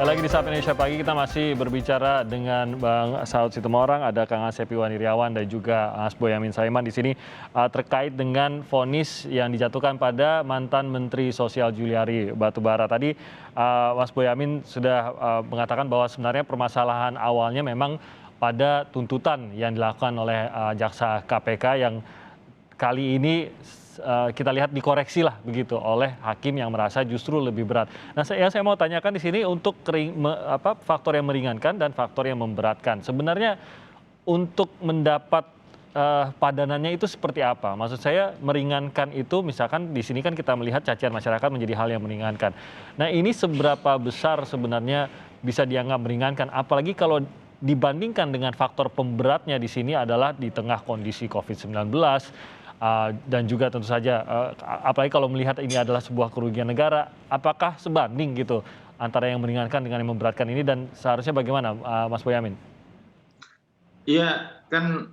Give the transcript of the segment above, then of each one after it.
Lagi di Sapa Indonesia Pagi kita masih berbicara dengan Bang Saud Situmorang, ada Kang Asep Iwan Iryawan dan juga Mas Boyamin Saiman di sini terkait dengan vonis yang dijatuhkan pada mantan Menteri Sosial Juliari Batubara. Tadi Mas Boyamin sudah mengatakan bahwa sebenarnya permasalahan awalnya memang pada tuntutan yang dilakukan oleh jaksa KPK yang kali ini kita lihat dikoreksi lah begitu oleh hakim yang merasa justru lebih berat. Nah, saya mau tanyakan di sini untuk faktor yang meringankan dan faktor yang memberatkan. Sebenarnya untuk mendapat padanannya itu seperti apa? Maksud saya meringankan itu misalkan di sini kan kita melihat cacian masyarakat menjadi hal yang meringankan. Nah, ini seberapa besar sebenarnya bisa dianggap meringankan? Apalagi kalau dibandingkan dengan faktor pemberatnya di sini adalah di tengah kondisi COVID-19, dan juga tentu saja apalagi kalau melihat ini adalah sebuah kerugian negara, apakah sebanding gitu antara yang meringankan dengan yang memberatkan ini dan seharusnya bagaimana Mas Boyamin? Iya, kan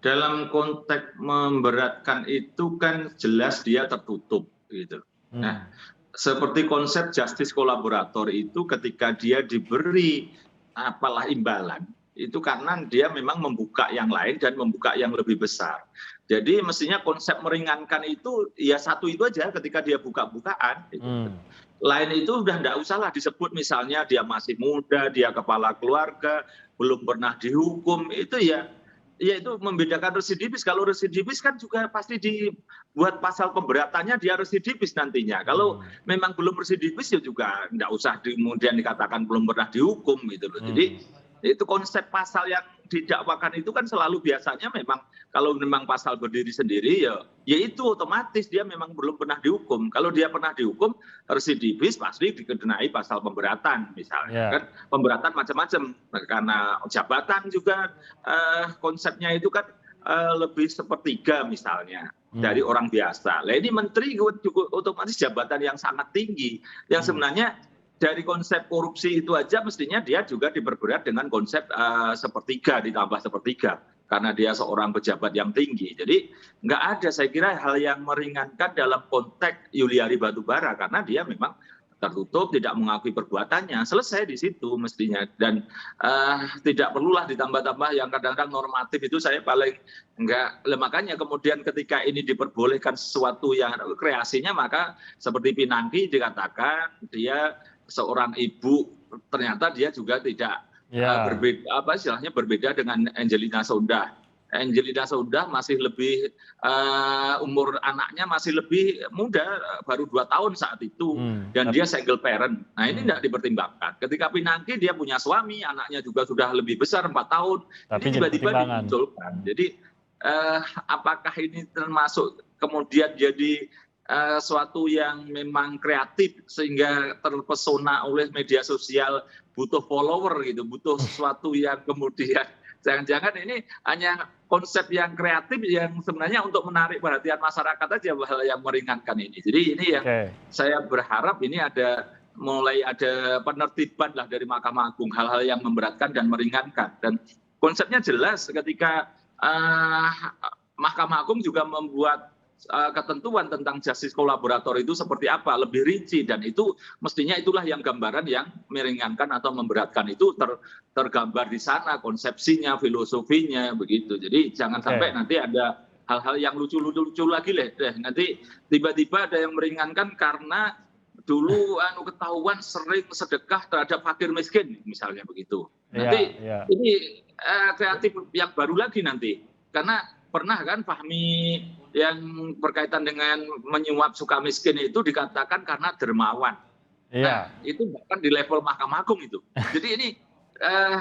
dalam konteks memberatkan itu kan jelas dia tertutup gitu. Nah, seperti konsep justice kolaborator itu ketika dia diberi apalah imbalan, itu karena dia memang membuka yang lain dan membuka yang lebih besar. Jadi mestinya konsep meringankan itu ya satu itu aja ketika dia buka-bukaan. Gitu. Lain itu udah nggak usah lah disebut misalnya dia masih muda, dia kepala keluarga, belum pernah dihukum, itu ya itu membedakan residivis. Kalau residivis kan juga pasti dibuat pasal pemberatannya dia residivis nantinya. Kalau memang belum residivis ya juga nggak usah kemudian dikatakan belum pernah dihukum gitu loh. Jadi itu konsep pasal yang didakwakan itu kan selalu biasanya memang kalau memang pasal berdiri sendiri ya itu otomatis dia memang belum pernah dihukum. Kalau dia pernah dihukum residivis pasti dikenai pasal pemberatan misalnya kan pemberatan macam-macam karena jabatan juga konsepnya itu kan lebih sepertiga misalnya dari orang biasa. Nah ini menteri juga otomatis jabatan yang sangat tinggi yang sebenarnya dari konsep korupsi itu aja mestinya dia juga diperberat dengan konsep sepertiga ditambah sepertiga karena dia seorang pejabat yang tinggi. Jadi nggak ada saya kira hal yang meringankan dalam konteks Juliari Batubara karena dia memang tertutup tidak mengakui perbuatannya selesai di situ mestinya dan tidak perlulah ditambah-tambah yang kadang-kadang normatif itu saya paling enggak. Makanya kemudian ketika ini diperbolehkan sesuatu yang kreasinya maka seperti Pinangki dikatakan dia seorang ibu ternyata dia juga tidak berbeda istilahnya berbeda dengan Angelina Sondakh. Angelina Sondakh masih lebih umur anaknya masih lebih muda baru 2 tahun saat itu dan dia single parent. Nah ini tidak dipertimbangkan. Ketika Pinangki dia punya suami, anaknya juga sudah lebih besar 4 tahun. Tapi ini tiba-tiba dimunculkan. Jadi apakah ini termasuk kemudian jadi suatu yang memang kreatif sehingga terpesona oleh media sosial butuh follower gitu, butuh sesuatu yang kemudian jangan-jangan ini hanya konsep yang kreatif yang sebenarnya untuk menarik perhatian masyarakat aja hal yang meringankan ini. Jadi ini yang saya berharap ini mulai ada penertiban lah dari Mahkamah Agung hal-hal yang memberatkan dan meringankan dan konsepnya jelas ketika Mahkamah Agung juga membuat ketentuan tentang justice kolaborator itu seperti apa lebih rinci dan itu mestinya itulah yang gambaran yang meringankan atau memberatkan itu tergambar di sana konsepsinya filosofinya begitu. Jadi jangan sampai nanti ada hal-hal yang lucu-lucu lagi deh nanti tiba-tiba ada yang meringankan karena dulu ketahuan sering sedekah terhadap fakir miskin misalnya begitu. Nanti ini kreatif yang baru lagi nanti karena pernah kan Fahmi yang berkaitan dengan menyuap Sukamiskin itu dikatakan karena dermawan. Nah, itu bahkan di level Mahkamah Agung itu. Jadi ini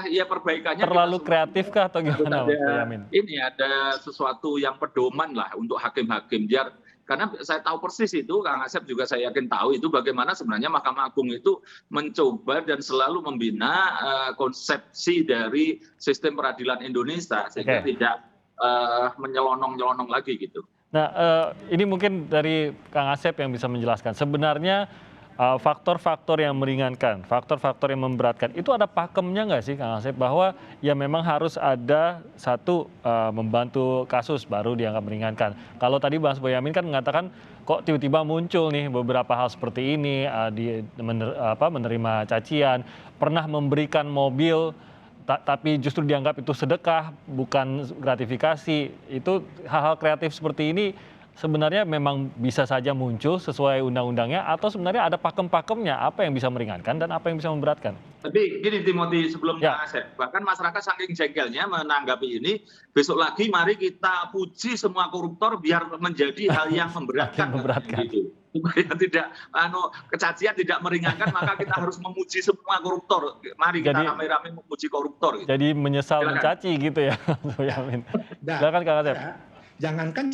ya perbaikannya terlalu kreatif kah atau gimana Mas Boyamin? Ini ada sesuatu yang pedoman lah untuk hakim-hakim biar karena saya tahu persis itu Kang Asep juga saya yakin tahu itu bagaimana sebenarnya Mahkamah Agung itu mencoba dan selalu membina konsepsi dari sistem peradilan Indonesia sehingga tidak menyelonong-nyelonong lagi gitu. Nah, ini mungkin dari Kang Asep yang bisa menjelaskan. Sebenarnya faktor-faktor yang meringankan, faktor-faktor yang memberatkan, itu ada pakemnya nggak sih Kang Asep bahwa ya memang harus ada satu membantu kasus baru dianggap meringankan. Kalau tadi Bang Boyamin kan mengatakan kok tiba-tiba muncul nih beberapa hal seperti ini, menerima cacian, pernah memberikan mobil tapi justru dianggap itu sedekah, bukan gratifikasi. Itu hal-hal kreatif seperti ini sebenarnya memang bisa saja muncul sesuai undang-undangnya atau sebenarnya ada pakem-pakemnya, apa yang bisa meringankan dan apa yang bisa memberatkan? Tapi gini Timothy, sebelum Ya, Kang Asep, bahkan masyarakat saking jengkelnya menanggapi ini, besok lagi mari kita puji semua koruptor biar menjadi hal yang makin memberatkan memberatkan. gitu. Supaya tidak kecacian tidak meringankan, maka kita harus memuji semua koruptor. Mari kita Jadi rame-rame memuji koruptor gitu. jadi menyesal Silakan. mencaci gitu ya, Mas Boyamin. Nah, Silakan Kang Asep. jangankan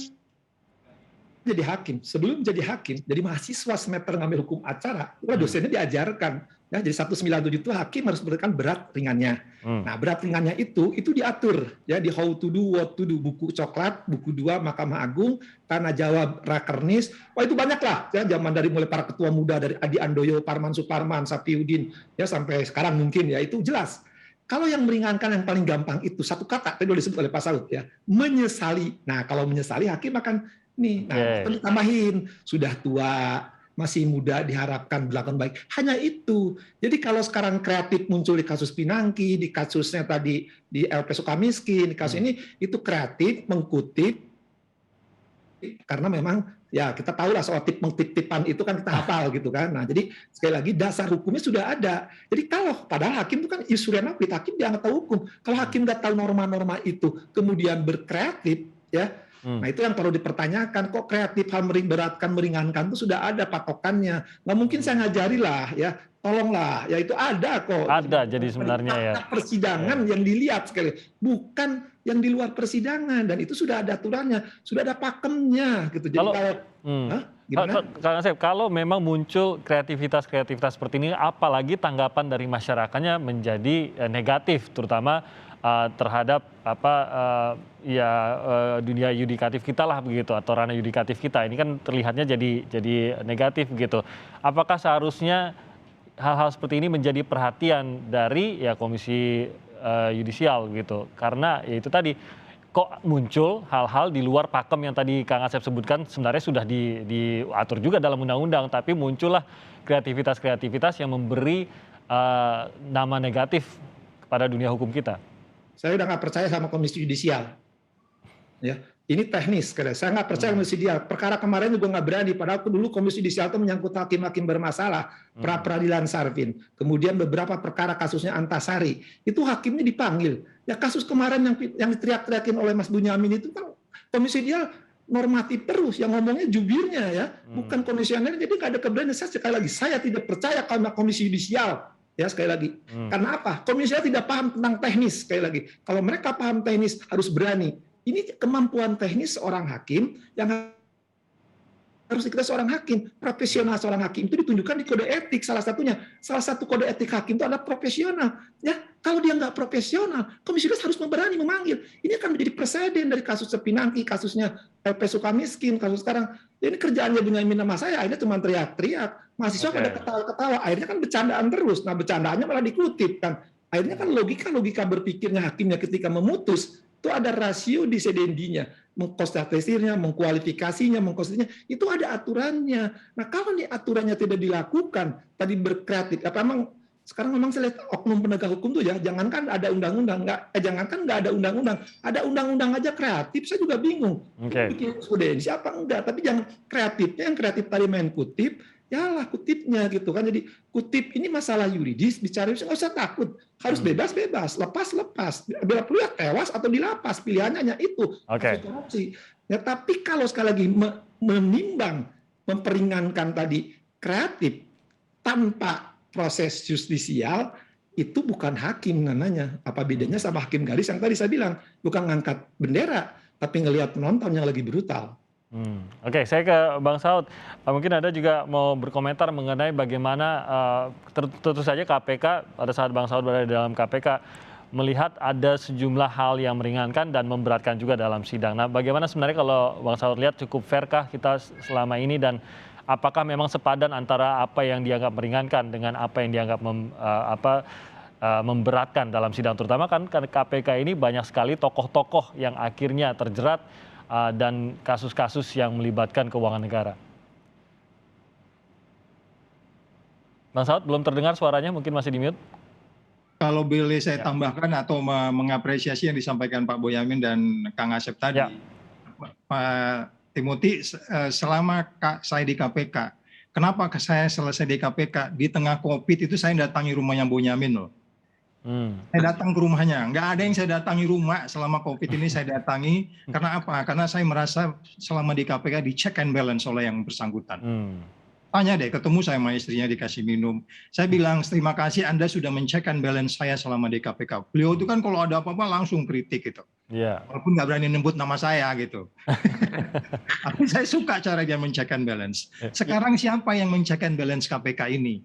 jadi hakim, sebelum jadi hakim, jadi mahasiswa semester ngambil hukum acara, itu dosennya diajarkan. Ya, jadi 197 itu hakim harus berikan berat ringannya. Nah, berat ringannya itu diatur ya di How to do, What to do, buku coklat, buku 2 Mahkamah Agung, Tanah Jawa Rakernis. Wah, itu banyak lah ya, zaman dari mulai para ketua muda dari Adi Andoyo, Parman Suparman, Sapiudin ya sampai sekarang mungkin ya itu jelas. Kalau yang meringankan yang paling gampang itu satu kata tadi udah disebut oleh Pak Saud ya, menyesali. Nah, kalau menyesali hakim akan nih, nah tambahin sudah tua, masih muda diharapkan berlakukan baik. Hanya itu. Jadi kalau sekarang kreatif muncul di kasus Pinangki, di kasusnya tadi di LP Sukamiskin, di kasus ini itu kreatif mengkutip karena memang ya kita tahu lah soal tip-tipan itu kan kita hafal gitu kan. Nah, jadi sekali lagi dasar hukumnya sudah ada. Jadi kalau padahal hakim itu kan iuran apit, hakim dia nggak tahu hukum. Kalau hakim nggak tahu norma-norma itu kemudian berkreatif ya. Nah, itu yang perlu dipertanyakan, kok kreatif hal beratkan meringankan itu sudah ada patokannya. Nggak mungkin saya ngajari lah ya, tolonglah ya itu ada kok. Ada jadi sebenarnya ya. Persidangan yang dilihat sekali, bukan yang di luar persidangan, dan itu sudah ada aturannya, sudah ada pakemnya gitu. Jadi gimana? Kang Asep, kalau memang muncul kreativitas seperti ini, apalagi tanggapan dari masyarakatnya menjadi negatif, terutama terhadap dunia yudikatif kita lah begitu, atau ranah yudikatif kita ini kan terlihatnya jadi negatif begitu. Apakah seharusnya hal-hal seperti ini menjadi perhatian dari ya Komisi Yudisial gitu? Karena ya itu tadi kok muncul hal-hal di luar pakem yang tadi Kang Asep sebutkan sebenarnya sudah diatur juga dalam undang-undang, tapi muncullah kreativitas yang memberi nama negatif kepada dunia hukum kita. Saya udah nggak percaya sama Komisi Yudisial. Ya, ini teknis. Saya nggak percaya Komisi Yudisial. Perkara kemarin juga nggak berani. Padahal dulu Komisi Yudisial itu menyangkut hakim-hakim bermasalah, pra-peradilan Sarvin. Kemudian beberapa perkara kasusnya Antasari. Itu hakimnya dipanggil. Ya kasus kemarin yang diteriak-teriakin oleh Mas Bunyamin itu kan Komisi Yudisial normatif terus. Yang ngomongnya jubirnya ya, bukan komisioner. Jadi nggak ada keberanian. Sekali lagi, saya tidak percaya kalau Komisi Yudisial. Ya sekali lagi, karena apa? Komisinya tidak paham tentang teknis. Sekali lagi, kalau mereka paham teknis harus berani. Ini kemampuan teknis seorang hakim yang harus kita seorang hakim, profesional seorang hakim itu ditunjukkan di kode etik salah satunya. Salah satu kode etik hakim itu adalah profesional. Ya, kalau dia nggak profesional, Komisi Yudisial harus berani memanggil. Ini akan menjadi presiden dari kasus Pinangki, kasusnya LP Sukamiskin, kasus sekarang. Ya, ini kerjaannya Bunyamin sama saya, akhirnya cuma teriak-teriak. Mahasiswa pada ketawa-ketawa, akhirnya kan bercandaan terus. Nah, bercandaannya malah dikutip kan. Akhirnya kan logika berpikirnya hakimnya ketika memutus itu ada rasio disedendinya, mengkonstatasinya, mengkualifikasinya, itu ada aturannya. Nah, kalau nih aturannya tidak dilakukan, tadi berkreatif, sekarang memang saya lihat oknum penegak hukum tuh ya, jangankan ada undang-undang, jangankan nggak ada undang-undang aja kreatif, saya juga bingung. Bikin jurisprudensi apa enggak, tapi jangan kreatifnya, yang kreatif tadi main kutip, ya lah kutipnya gitu kan. Jadi kutip ini masalah yuridis, bicara nggak usah takut, harus bebas, lepas. Bila perlu ya tewas atau dilapas, pilihannya hanya itu. Korupsi. Ya, tapi kalau sekali lagi menimbang, memperingankan tadi kreatif tanpa proses justisial, itu bukan hakim namanya. Apa bedanya sama hakim garis yang tadi saya bilang, bukan ngangkat bendera, tapi ngelihat penonton yang lagi brutal. Oke, saya ke Bang Saud. Mungkin Anda juga mau berkomentar mengenai bagaimana tentu saja KPK pada saat Bang Saud berada di dalam KPK melihat ada sejumlah hal yang meringankan dan memberatkan juga dalam sidang. Nah, bagaimana sebenarnya kalau Bang Saud lihat cukup fairkah kita selama ini dan apakah memang sepadan antara apa yang dianggap meringankan dengan apa yang dianggap memberatkan dalam sidang, terutama kan KPK ini banyak sekali tokoh-tokoh yang akhirnya terjerat dan kasus-kasus yang melibatkan keuangan negara. Bang Saud, belum terdengar suaranya, mungkin masih di mute. Kalau boleh saya tambahkan atau mengapresiasi yang disampaikan Pak Boyamin dan Kang Asep tadi, Pak Timothy, selama saya di KPK, kenapa saya selesai di KPK? Di tengah COVID itu saya datangi rumahnya Boyamin loh. Saya datang ke rumahnya, nggak ada yang saya datangi rumah selama COVID ini saya datangi. Karena apa? Karena saya merasa selama di KPK di check and balance oleh yang bersangkutan. Tanya deh, ketemu saya sama istrinya dikasih minum. Saya bilang, terima kasih Anda sudah men-check and balance saya selama di KPK. Beliau itu kan kalau ada apa-apa langsung kritik gitu. Walaupun nggak berani nyebut nama saya gitu. Tapi saya suka cara dia men-check and balance. Sekarang siapa yang men-check and balance KPK ini?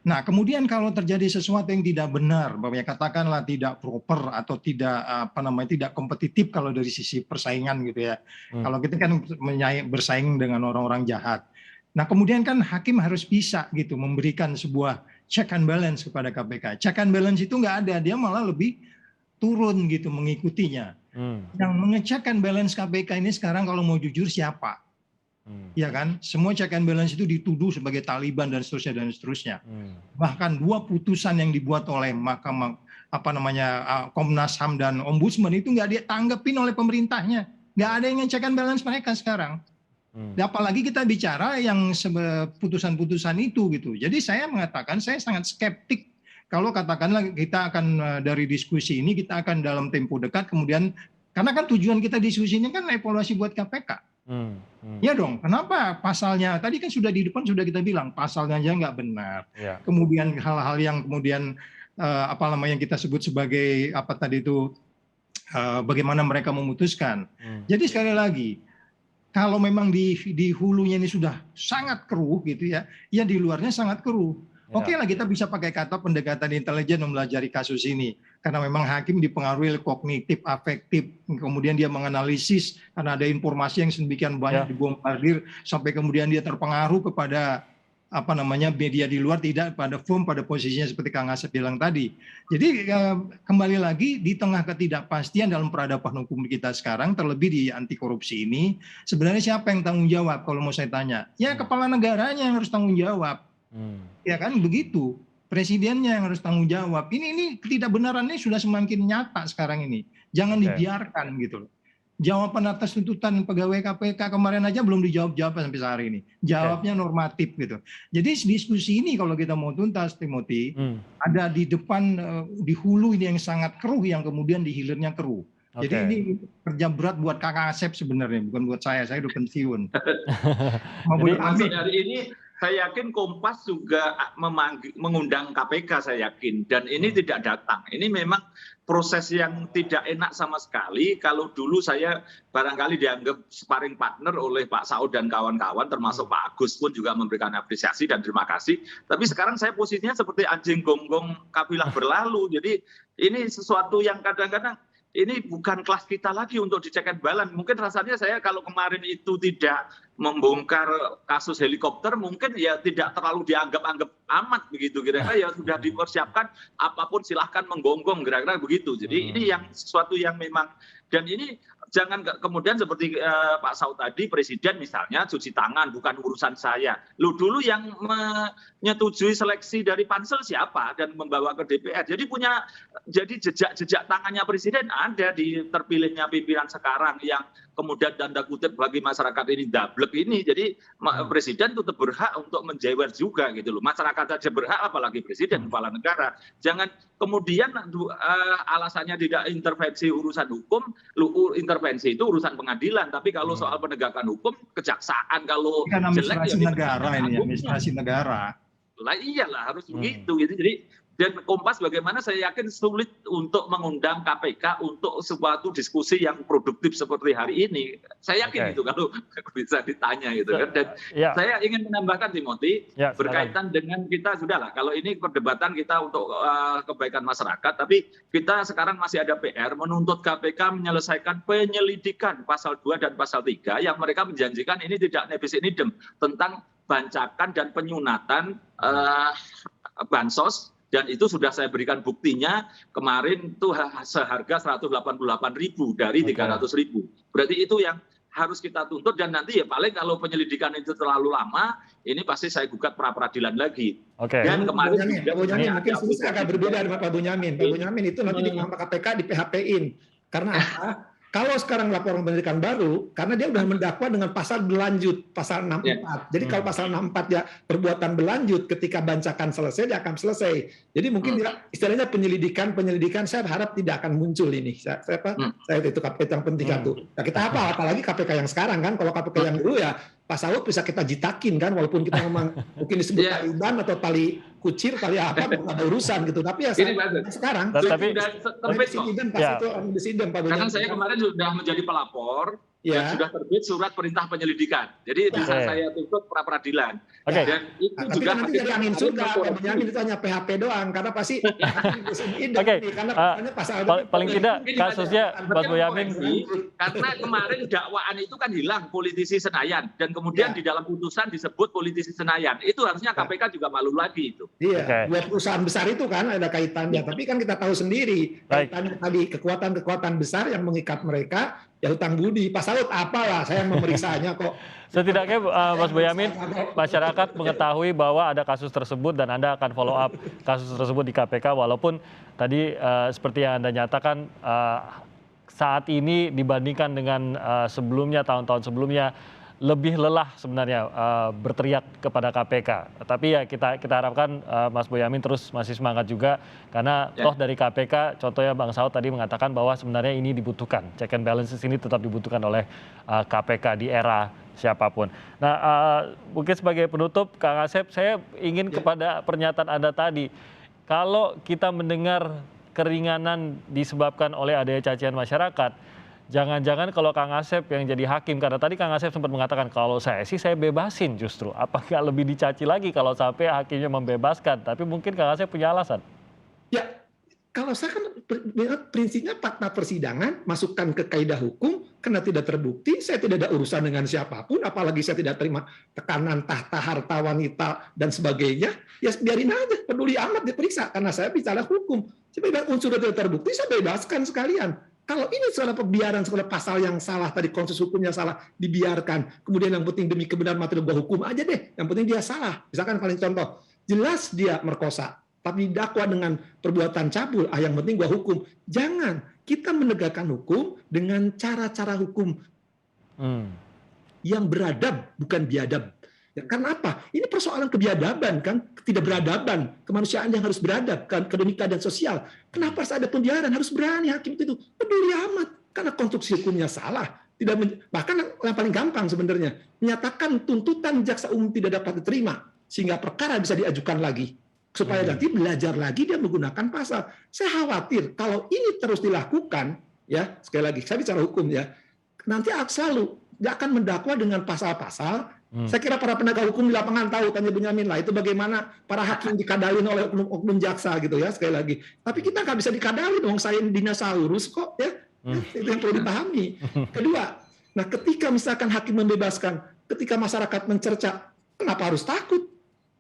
Nah, kemudian kalau terjadi sesuatu yang tidak benar, bahwa katakanlah tidak proper atau tidak tidak kompetitif kalau dari sisi persaingan gitu ya. Kalau kita kan bersaing dengan orang-orang jahat. Nah, kemudian kan hakim harus bisa gitu memberikan sebuah check and balance kepada KPK. Check and balance itu nggak ada, dia malah lebih turun gitu mengikutinya. Yang mengecek and balance KPK ini sekarang kalau mau jujur siapa? Ya kan, semua check and balance itu dituduh sebagai Taliban dan seterusnya. Bahkan 2 putusan yang dibuat oleh Mahkamah Komnas HAM dan Ombudsman itu nggak ditanggepin oleh pemerintahnya. Nggak ada yang check and balance mereka sekarang. Apalagi kita bicara yang putusan-putusan itu gitu. Jadi saya mengatakan saya sangat skeptik kalau katakanlah kita akan dari diskusi ini kita akan dalam tempo dekat kemudian karena kan tujuan kita diskusinya kan evaluasi buat KPK. Ya dong, kenapa pasalnya tadi kan sudah di depan sudah kita bilang pasalnya aja nggak benar. Kemudian hal-hal yang kemudian yang kita sebut sebagai bagaimana mereka memutuskan. Jadi sekali lagi kalau memang di hulunya ini sudah sangat keruh gitu ya di luarnya sangat keruh. Oke lah kita bisa pakai kata pendekatan intelijen mempelajari kasus ini. Karena memang hakim dipengaruhi oleh kognitif, afektif. Kemudian dia menganalisis karena ada informasi yang sedemikian banyak dibombardir. Sampai kemudian dia terpengaruh kepada media di luar tidak pada posisinya seperti Kang Asep bilang tadi. Jadi kembali lagi di tengah ketidakpastian dalam peradaban hukum kita sekarang terlebih di anti korupsi ini sebenarnya siapa yang tanggung jawab kalau mau saya tanya? Ya kepala negaranya yang harus tanggung jawab. Ya kan begitu. Presidennya yang harus tanggung jawab. Ini ketidakbenarannya sudah semakin nyata sekarang ini. Jangan dibiarkan gitu loh. Jawaban atas tuntutan pegawai KPK kemarin aja belum dijawab sampai hari ini. Jawabnya normatif gitu. Jadi diskusi ini kalau kita mau tuntas Timothy, ada di depan di hulu ini yang sangat keruh yang kemudian di hilirnya keruh. Jadi ini kerja berat buat Kang Asep sebenarnya, bukan buat saya udah pensiun. Maksud hari ini saya yakin Kompas juga mengundang KPK saya yakin dan ini tidak datang. Ini memang proses yang tidak enak sama sekali. Kalau dulu saya barangkali dianggap sparring partner oleh Pak Saud dan kawan-kawan termasuk Pak Agus pun juga memberikan apresiasi dan terima kasih. Tapi sekarang saya posisinya seperti anjing gonggong kafilah berlalu. Jadi ini sesuatu yang kadang-kadang ini bukan kelas kita lagi untuk dicek and balance. Mungkin rasanya saya kalau kemarin itu tidak membongkar kasus helikopter, mungkin ya tidak terlalu dianggap amat begitu. Kira-kira ya sudah dipersiapkan, apapun silahkan menggonggong, kira-kira begitu. Jadi ini yang sesuatu yang memang, dan ini jangan kemudian seperti Pak Saud tadi, Presiden misalnya cuci tangan, bukan urusan saya. Lu dulu yang menyetujui seleksi dari pansel siapa dan membawa ke DPR. Jadi jejak tangannya Presiden ada di terpilihnya pimpinan sekarang yang kemudian tanda kutip bagi masyarakat ini dablek ini. Jadi Presiden tetap berhak untuk menjewer juga gitu loh. Masyarakat saja berhak apalagi Presiden, kepala negara. Jangan kemudian alasannya tidak intervensi urusan hukum, intervensi itu urusan pengadilan. Tapi kalau soal penegakan hukum, kejaksaan kalau kan administrasi negara ini, administrasi negara. Lah iyalah harus begitu gitu. Jadi Dan Kompas bagaimana saya yakin sulit untuk mengundang KPK untuk suatu diskusi yang produktif seperti hari ini. Saya yakin itu kalau bisa ditanya gitu kan. Dan saya ingin menambahkan Timothy berkaitan dengan kita sudahlah kalau ini perdebatan kita untuk kebaikan masyarakat, tapi kita sekarang masih ada PR menuntut KPK menyelesaikan penyelidikan pasal 2 dan pasal 3 yang mereka menjanjikan ini tidak nebis in idem tentang bancakan dan penyunatan bansos. Dan itu sudah saya berikan buktinya kemarin itu seharga 188.000 dari 300.000. Berarti itu yang harus kita tuntut dan nanti ya paling kalau penyelidikan itu terlalu lama, ini pasti saya gugat pra peradilan lagi. Dan kemarin Pak Bonyamin mungkin sedikit agak berbeda dengan Pak Bonyamin. Pak Bonyamin itu nanti di KPK di PHP-in. Karena apa? Kalau sekarang laporan penyelidikan baru, karena dia sudah mendakwa dengan pasal berlanjut, pasal 64. Jadi kalau pasal 64 ya perbuatan berlanjut, ketika bancakan selesai, dia akan selesai. Jadi mungkin dia, istilahnya penyelidikan, saya harap tidak akan muncul ini. Saya itu KPK yang penting itu. Nah, kita apalagi KPK yang sekarang kan, kalau KPK yang dulu ya, Pak Saud bisa kita jitakin kan, walaupun kita memang mungkin disebut Taliban atau tali kucir, tali apa, nggak ada urusan gitu. Tapi ya sekarang, tapi presiden Pak Bonyamin. Karena saya kemarin sudah menjadi pelapor, dan sudah terbit surat perintah penyelidikan. Jadi bisa saya tuntut pra peradilan. Dan itu tapi juga nanti jadi angin surga, Pak Bonyamin itu hanya PHP doang, karena pasti paling tidak kasusnya Mas Bonyamin. Karena kemarin dakwaan itu kan hilang politisi Senayan dan kemudian di dalam putusan disebut politisi Senayan. Itu harusnya KPK juga malu lagi itu. Iya, dua perusahaan besar itu kan ada kaitannya. Tapi kan kita tahu sendiri kaitannya tadi kekuatan-kekuatan besar yang mengikat mereka. Ya hutang budi, Pak Saud apalah saya memeriksanya kok. Setidaknya Mas Bonyamin, masyarakat mengetahui bahwa ada kasus tersebut dan Anda akan follow up kasus tersebut di KPK walaupun tadi seperti yang Anda nyatakan saat ini dibandingkan dengan sebelumnya, tahun-tahun sebelumnya lebih lelah sebenarnya berteriak kepada KPK. Tapi ya kita harapkan Mas Bonyamin terus masih semangat juga karena toh dari KPK, contohnya Bang Saud tadi mengatakan bahwa sebenarnya ini dibutuhkan. Check and balances ini tetap dibutuhkan oleh KPK di era siapapun. Nah, mungkin sebagai penutup, Kang Asep, saya ingin kepada pernyataan Anda tadi. Kalau kita mendengar keringanan disebabkan oleh adanya cacian masyarakat, jangan-jangan kalau Kang Asep yang jadi hakim, karena tadi Kang Asep sempat mengatakan kalau saya sih saya bebasin justru. Apakah lebih dicaci lagi kalau sampai hakimnya membebaskan? Tapi mungkin Kang Asep punya alasan. Ya, kalau saya kan prinsipnya fakta persidangan, masukkan ke kaidah hukum, karena tidak terbukti, saya tidak ada urusan dengan siapapun, apalagi saya tidak terima tekanan tahta, harta, wanita, dan sebagainya, ya biarin aja, peduli amat diperiksa, karena saya bicara hukum. Sebenarnya unsur tidak terbukti, saya bebaskan sekalian. Kalau ini soal pembiaran, soal pasal yang salah, tadi konsensus hukumnya salah, dibiarkan. Kemudian yang penting demi kebenaran material, gua hukum aja deh. Yang penting dia salah. Misalkan paling contoh, jelas dia merkosa, tapi didakwa dengan perbuatan cabul, yang penting gua hukum. Jangan, kita menegakkan hukum dengan cara-cara hukum yang beradab, bukan biadab. Ya, karena apa? Ini persoalan kebiadaban kan, ketidakberadaban, kemanusiaan yang harus beradab, akademika dan sosial. Kenapa harus ada pembiaran? Harus berani hakim itu peduli amat, karena konstruksi hukumnya salah. Bahkan yang paling gampang sebenarnya menyatakan tuntutan jaksa umum tidak dapat diterima, sehingga perkara bisa diajukan lagi, supaya nanti belajar lagi dia menggunakan pasal. Saya khawatir kalau ini terus dilakukan, ya sekali lagi saya bicara hukum ya, nanti selalu dia akan mendakwa dengan pasal-pasal. Saya kira para penegak hukum di lapangan tahu, tanya Bonyamin lah, itu bagaimana para hakim dikadalin oleh oknum jaksa gitu ya, sekali lagi. Tapi kita nggak bisa dikadalin, dong saya dinosaurus kok ya. Itu yang perlu dipahami. Kedua, nah ketika misalkan hakim membebaskan, ketika masyarakat mencerca, kenapa harus takut?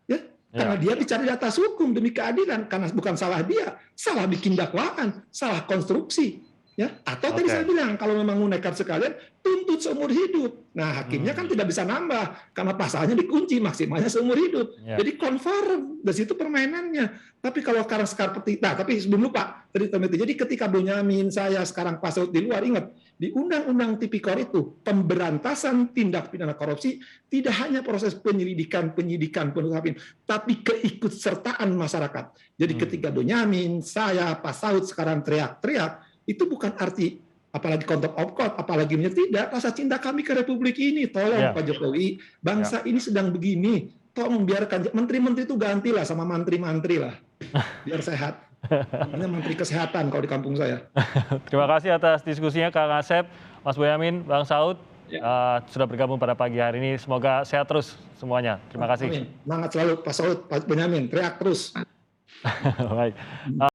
Ya, karena dia bicara di atas hukum demi keadilan, karena bukan salah dia, salah bikin dakwaan, salah konstruksi. Ya, atau tadi saya bilang kalau memang mau nekat sekalian tuntut seumur hidup. Nah hakimnya kan tidak bisa nambah karena pasalnya dikunci maksimalnya seumur hidup. Jadi confirm dari situ permainannya. Tapi kalau sekarang seperti tapi sebelum lupa tadi jadi ketika Bonyamin saya sekarang Pak Saud di luar, ingat di Undang-Undang Tipikor itu pemberantasan tindak pidana korupsi tidak hanya proses penyidikan penuntutan, tapi keikutsertaan masyarakat. Jadi ketika Bonyamin saya Pak Saud sekarang teriak-teriak, itu bukan arti apalagi contempt of court, apalagi tidak, rasa cinta kami ke Republik ini. Tolong Pak Jokowi, bangsa ini sedang begini, tolong biarkan menteri-menteri itu gantilah sama mantri-mantri lah. biar sehat. Namanya Menteri Kesehatan kalau di kampung saya. Terima kasih atas diskusinya Kang Asep, Mas Boyamin, Bang Saud. Sudah bergabung pada pagi hari ini. Semoga sehat terus semuanya. Terima kasih. Amin. Semangat selalu Pak Saud, Pak Benyamin, teriak terus. Baik.